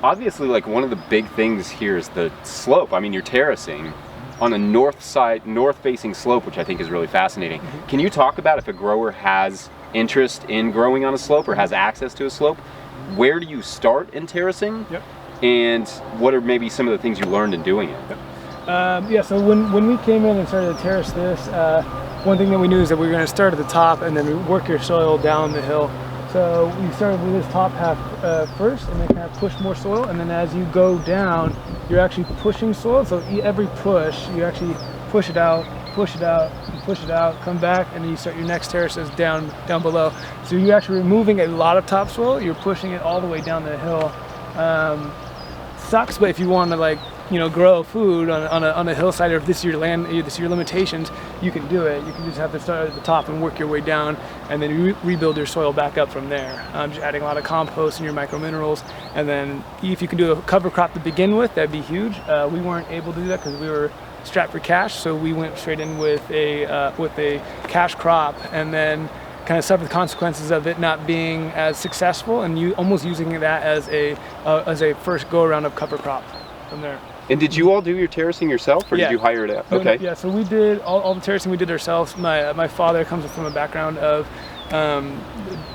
obviously, like, one of the big things here is the slope. I mean, you're terracing on a north-facing slope, which I think is really fascinating. Can you talk about if a grower has interest in growing on a slope or has access to a slope, where do you start in terracing? Yep. And what are maybe some of the things you learned in doing it? Yep. Yeah, so when we came in and started to terrace this, one thing that we knew is that we were going to start at the top and then work your soil down the hill. So we started with this top half first, and then kind of push more soil, and then as you go down, you're actually pushing soil. So every push, you actually push it out, push it out, push it out, come back, and then you start your next terraces down below. So you're actually removing a lot of topsoil. You're pushing it all the way down the hill. Sucks, but if you want to, like, you know, grow food on a hillside, or if this is your land, this is your limitations, you can do it. You can just have to start at the top and work your way down, and then rebuild your soil back up from there. Just adding a lot of compost and your micro minerals, and then if you can do a cover crop to begin with, that'd be huge. We weren't able to do that because we were strapped for cash, so we went straight in with a cash crop, and then kind of suffer the consequences of it not being as successful, and you almost using that as a first go around of cover crop from there. And did you all do your terracing yourself, or did you hire it out? Okay. Yeah, so we did all the terracing we did ourselves. My father comes from a background of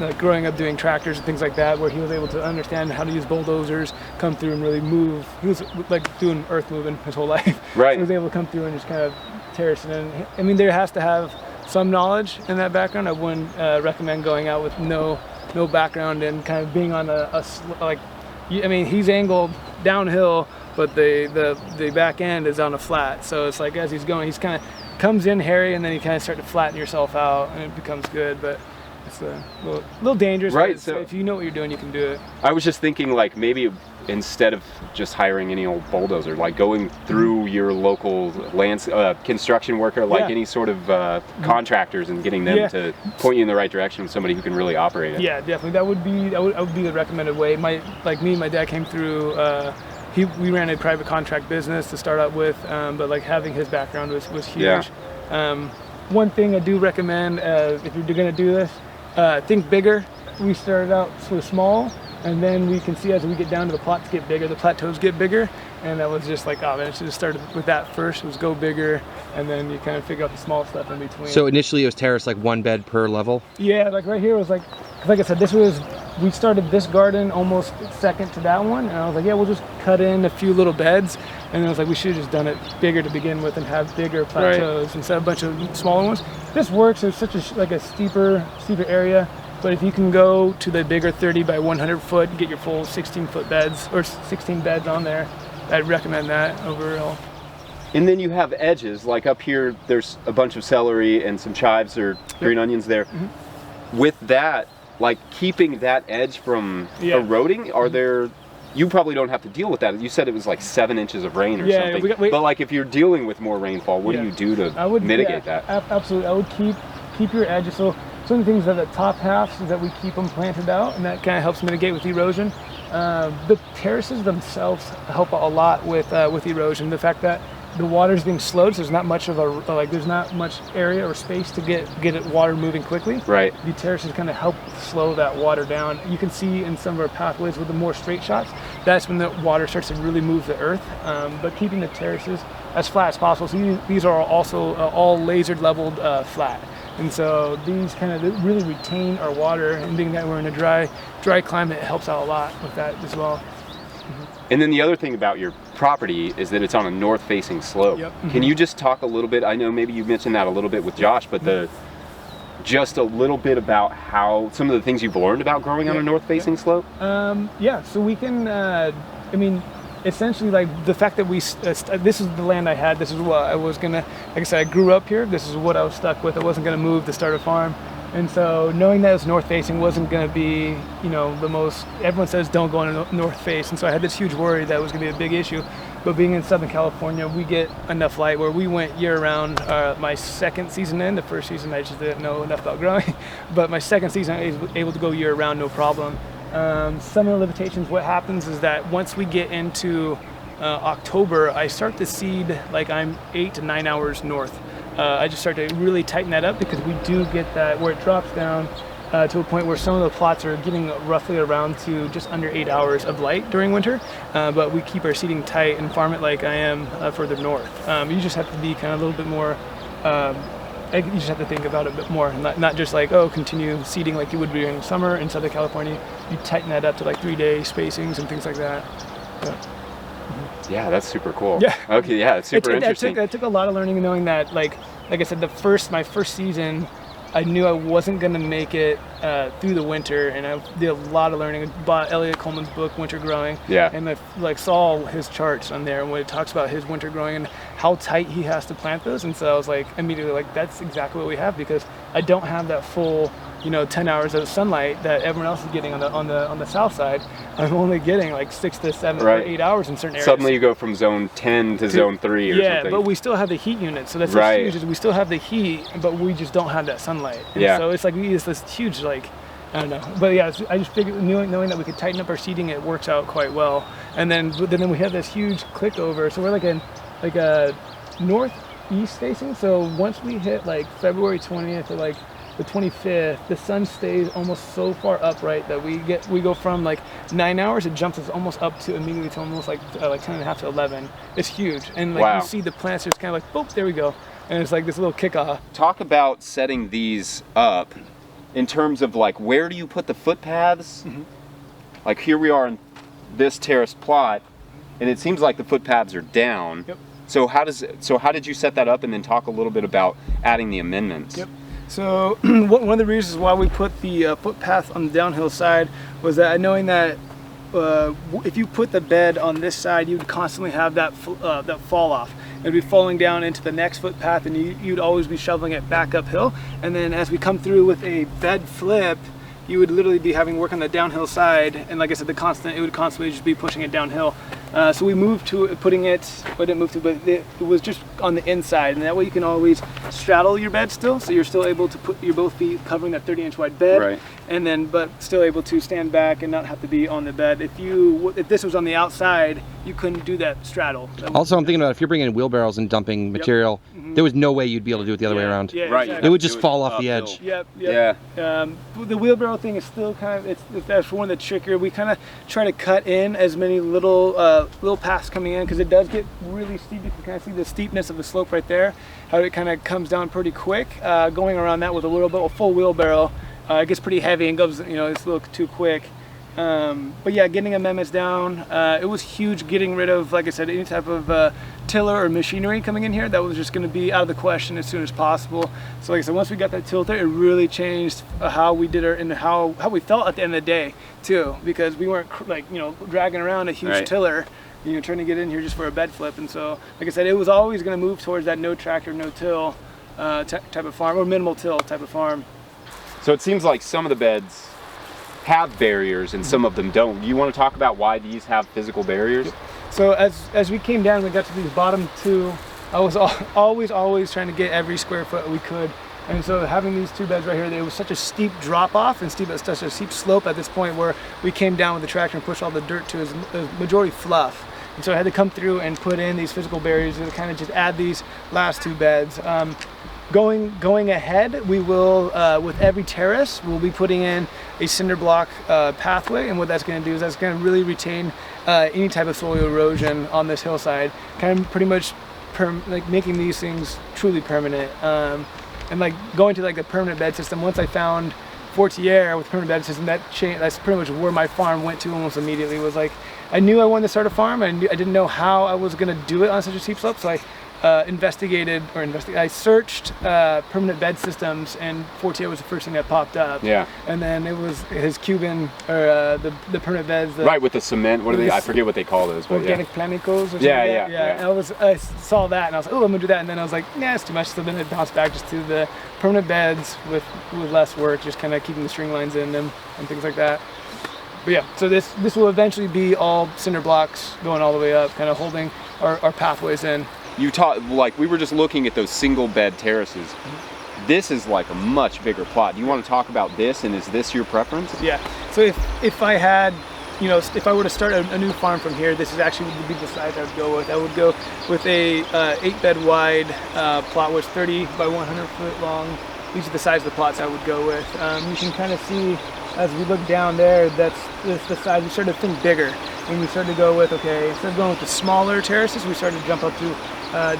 like growing up doing tractors and things like that, where he was able to understand how to use bulldozers, come through and really move. He was like doing earth moving his whole life. Right. So he was able to come through and just kind of terrace it in. I mean, there has to have some knowledge in that background. I wouldn't recommend going out with no background and kind of being on I mean, he's angled downhill, but the back end is on a flat. So it's like as he's going, he's kind of comes in hairy, and then you kind of start to flatten yourself out, and it becomes good. But it's a little dangerous. Right. So if you know what you're doing, you can do it. I was just thinking, like, maybe instead of just hiring any old bulldozer, like going through your local construction worker, like any sort of contractors, and getting them to point you in the right direction with somebody who can really operate it. Yeah, definitely. That would be the recommended way. My dad came through. We ran a private contract business to start out with, but like having his background was huge. Yeah. One thing I do recommend, if you're going to do this, think bigger. We started out so small, and then we can see as we get down to the plots get bigger, the plateaus get bigger, and that was just like, oh man, I should have started with that first, was go bigger, and then you kind of figure out the small stuff in between. So initially it was terraced like one bed per level? Yeah, like right here was like I said, we started this garden almost second to that one, and I was like, yeah, we'll just cut in a few little beds, and then I was like, we should have just done it bigger to begin with and have bigger plateaus instead of a bunch of smaller ones. This works. It's such a steeper area, but if you can go to the bigger 30 by 100 foot and get your full 16-foot beds or 16 beds on there, I'd recommend that overall. And then you have edges, like up here, there's a bunch of celery and some chives or green onions there. Mm-hmm. With that, like keeping that edge from eroding, are there, you probably don't have to deal with that. You said it was like 7 inches of rain or something. But like if you're dealing with more rainfall, what do you do to mitigate that? Absolutely, I would keep your edges. So some of the things that the top halves is that we keep them planted out, and that kind of helps mitigate with erosion. The terraces themselves help a lot with erosion. The fact that the water's being slowed, so there's not much of there's not much area or space to get it water moving quickly. Right. The terraces kind of help slow that water down. You can see in some of our pathways with the more straight shots, that's when the water starts to really move the earth. But keeping the terraces as flat as possible. So these are also all lasered leveled flat. And so these kind of really retain our water, and being that we're in a dry climate, it helps out a lot with that as well. And then the other thing about your property is that it's on a north-facing slope. Yep. Can you just talk a little bit, I know maybe you mentioned that a little bit with Josh, but just a little bit about how, some of the things you've learned about growing on a north-facing slope? So we can, essentially, like the fact that this is the land I had, this is what I was gonna, like I said, I grew up here, this is what I was stuck with. I wasn't gonna move to start a farm. And so knowing that it's north facing wasn't going to be, the most, everyone says don't go on a north face. And so I had this huge worry that it was going to be a big issue. But being in Southern California, we get enough light where we went year round. My second season the first season I just didn't know enough about growing. But my second season I was able to go year round, no problem. Some of the limitations, what happens is that once we get into October, I start to seed like I'm 8 to 9 hours north. I just start to really tighten that up because we do get that where it drops down. to a point where some of the plots are getting roughly around to just under 8 hours of light during winter, but we keep our seating tight and farm it like I am further north. You just have to be kind of a little bit more, you just have to think about it a bit more, not just like, oh, continue seeding like you would be during summer in Southern California. You tighten that up to like 3-day spacings and things like that. Yeah, that's super cool. Yeah. Okay, yeah, it's super interesting. That took a lot of learning and knowing that, like I said, my first season, I knew I wasn't going to make it through the winter, and I did a lot of learning. I bought Elliot Coleman's book, Winter Growing, and I saw his charts on there, and when it talks about his winter growing and how tight he has to plant those. And so I was like, immediately like, that's exactly what we have, because I don't have that full 10 hours of sunlight that everyone else is getting on the south side. I'm only getting like 6 to 7 or 8 hours in certain areas. Suddenly you go from zone 10 to zone 3 or something. Yeah, but we still have the heat unit, so that's what's huge, is we still have the heat, but we just don't have that sunlight. And so it's like it's this huge, like, I don't know. But yeah, I just figured, knowing that we could tighten up our seating, it works out quite well. And then we have this huge click over, so we're like a northeast facing. So once we hit like February 20th or like the 25th, the sun stays almost so far upright that we go from like 9 hours, it jumps us almost up to immediately to almost like 10 and a half to 11. It's huge, and like you see the plants just kind of like, boop, there we go, and it's like this little kickoff. Talk about setting these up in terms of like, where do you put the footpaths? Like here we are in this terraced plot, and it seems like the footpaths are down. So how did you set that up, and then talk a little bit about adding the amendments? So one of the reasons why we put the footpath on the downhill side was that knowing that if you put the bed on this side, you'd constantly have that fall off. It'd be falling down into the next footpath, and you'd always be shoveling it back uphill. And then as we come through with a bed flip, you would literally be having work on the downhill side, and like I said, it would constantly just be pushing it downhill. So we moved to putting it, well, didn't move to, but it was just on the inside, and that way you can always straddle your bed still, so you're still able to put your both feet covering that 30-inch wide bed, and then but still able to stand back and not have to be on the bed. If this was on the outside, you couldn't do that straddle. Also, I'm thinking about if you're bringing in wheelbarrows and dumping material, there was no way you'd be able to do it the other way around. Exactly. It would just fall off the edge. The wheelbarrow thing is still kind of, that's one of the trickier. We kind of try to cut in as many little paths coming in, because it does get really steep. You can kind of see the steepness of the slope right there, how it kind of comes down pretty quick. Going around that with a full wheelbarrow, it gets pretty heavy and goes, it's a little too quick. But yeah, getting amendments down, it was huge getting rid of, like I said, any type of tiller or machinery coming in here. That was just going to be out of the question as soon as possible. So like I said, once we got that tilter, it really changed how we did and how we felt at the end of the day too, because we weren't dragging around a huge tiller, trying to get in here just for a bed flip. And so like I said, it was always going to move towards that no tractor, no till type of farm, or minimal till type of farm. So it seems like some of the beds have barriers and some of them don't. Do you want to talk about why these have physical barriers? So as we came down, we got to these bottom two, I was always trying to get every square foot we could. And so having these two beds right here, it was such a steep drop off and such a steep slope at this point where we came down with the tractor and pushed all the dirt to a majority fluff. And so I had to come through and put in these physical barriers to kind of just add these last two beds. Going ahead, we will, with every terrace, we'll be putting in a Cinderblock Pathway, and what that's going to do is that's going to really retain any type of soil erosion on this hillside, kind of pretty much making these things truly permanent. And like going to like the permanent bed system, once I found Fortier with permanent bed system, that's pretty much where my farm went to almost immediately. Was like, I knew I wanted to start a farm, and I didn't know how I was going to do it on such a steep slope, so I I searched permanent bed systems, and Fortier was the first thing that popped up. Yeah. And then it was his Cuban, or the permanent beds. Right, with the cement. What are they? I forget what they call those. But organic planicos. Or something yeah. And I saw that, and I was like, oh, I'm gonna do that. And then I was like, nah, it's too much. So then it bounced back just to the permanent beds with less work, just kind of keeping the string lines in them and things like that. But yeah, so this will eventually be all cinder blocks going all the way up, kind of holding our pathways in. You taught, like, we were just looking at those single bed terraces. This is like a much bigger plot. Do you want to talk about this, and is this your preference? Yeah, so if I had, if I were to start a new farm from here, this is actually would be the size I would go with. I would go with a 8-bed wide plot, which 30 by 100 foot long these are the size of the plots I would go with. You can kind of see as we look down there, that's the size. We started to think bigger, and we started to go with, okay, instead of going with the smaller terraces, we started to jump up to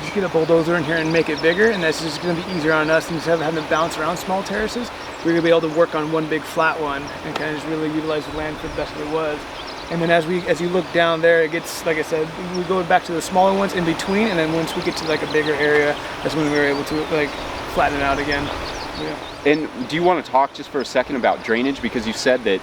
just get a bulldozer in here and make it bigger, and that's just going to be easier on us. Instead of having to bounce around small terraces, we're going to be able to work on one big flat one and kind of just really utilize the land for the best that it was. And then as you look down there, it gets, like I said, we go back to the smaller ones in between, and then once we get to like a bigger area, that's when we were able to like flatten it out again. Yeah. And do you want to talk just for a second about drainage? Because you said that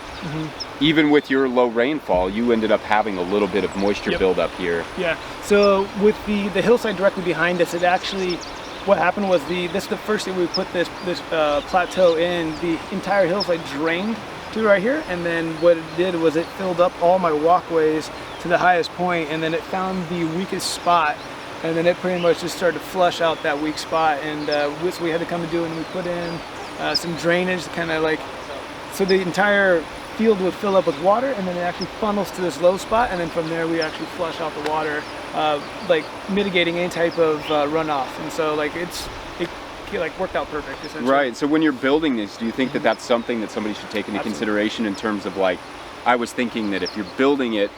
even with your low rainfall, you ended up having a little bit of moisture buildup here. Yeah. So with the hillside directly behind us, it actually, what happened was this is the first day we put this plateau in. The entire hillside drained to right here, and then what it did was it filled up all my walkways to the highest point, and then it found the weakest spot. And then it pretty much just started to flush out that weak spot, and what we had to come and do, and we put in some drainage, kind of like, so the entire field would fill up with water, and then it actually funnels to this low spot, and then from there we actually flush out the water, like mitigating any type of runoff. And so like it like worked out perfect, essentially. Right. So when you're building this, do you think that that's something that somebody should take into consideration in terms of, like, I was thinking that if you're building it,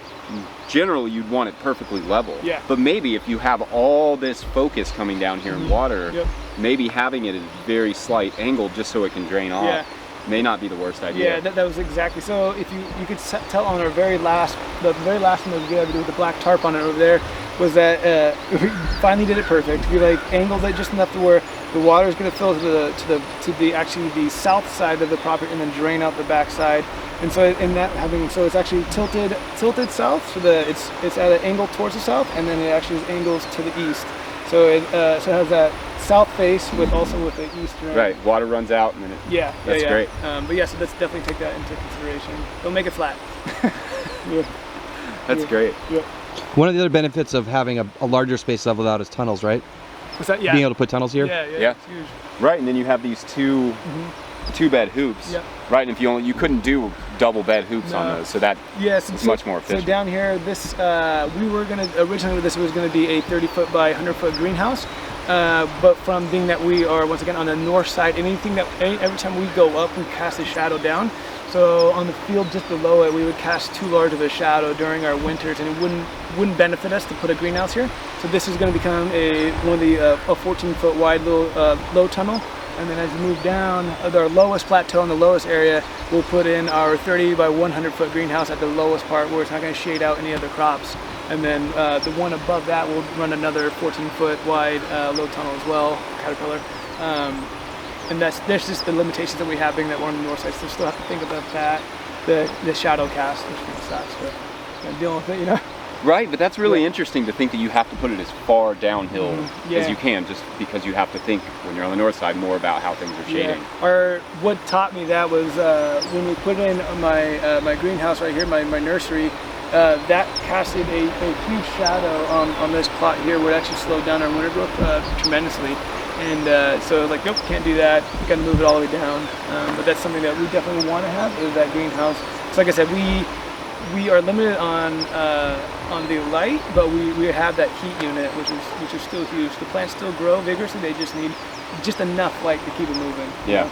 generally you'd want it perfectly level. Yeah. But maybe if you have all this focus coming down here in water, maybe having it at a very slight angle just so it can drain off may not be the worst idea. Yeah, that was exactly. So if you could tell on our very last, the very last one that we did with the black tarp on it over there, was that we finally did it perfect. We like angled it just enough to where the water is going to fill to the actually the south side of the property and then drain out the back side. And so so it's actually tilted south, so that it's at an angle towards the south, and then it actually angles to the east. So it has that south face with the east drain. Right, water runs out and then it. That's great. But yeah, so let's definitely take that into consideration. Don't make it flat. That's great. Yeah. One of the other benefits of having a larger space leveled out is tunnels, right? What's that? Yeah. Being able to put tunnels here. Yeah. It's huge. Right, and then you have these two bed hoops. Yep. Right, and if you couldn't do double bed hoops on those, so that it's much more efficient. So down here, this we were gonna originally this was gonna be a 30-foot by 100-foot greenhouse, but from being that we are once again on the north side, every time we go up, we cast a shadow down. So on the field just below it, we would cast too large of a shadow during our winters, and it wouldn't benefit us to put a greenhouse here. So this is going to become a 14-foot wide low tunnel. And then as we move down, our lowest plateau in the lowest area, we'll put in our 30 by 100-foot greenhouse at the lowest part where it's not going to shade out any other crops. And then the one above that will run another 14-foot wide low tunnel as well, Caterpillar. And that's just the limitations that we have being that we're on the north side. So we still have to think about that, the shadow cast, which kind of sucks, but dealing with it, you know. Right, but that's really interesting to think that you have to put it as far downhill as you can, just because you have to think when you're on the north side more about how things are shading. Or what taught me that was when we put in my greenhouse right here, my nursery, that casted a huge shadow on this plot here, where it actually slowed down our winter growth tremendously. And so like, nope, can't do that. You got to move it all the way down. But that's something that we definitely want to have, is that greenhouse. So like I said, we are limited on the light, but we have that heat unit, which is still huge. The plants still grow vigorously. They just need just enough light to keep it moving. Yeah.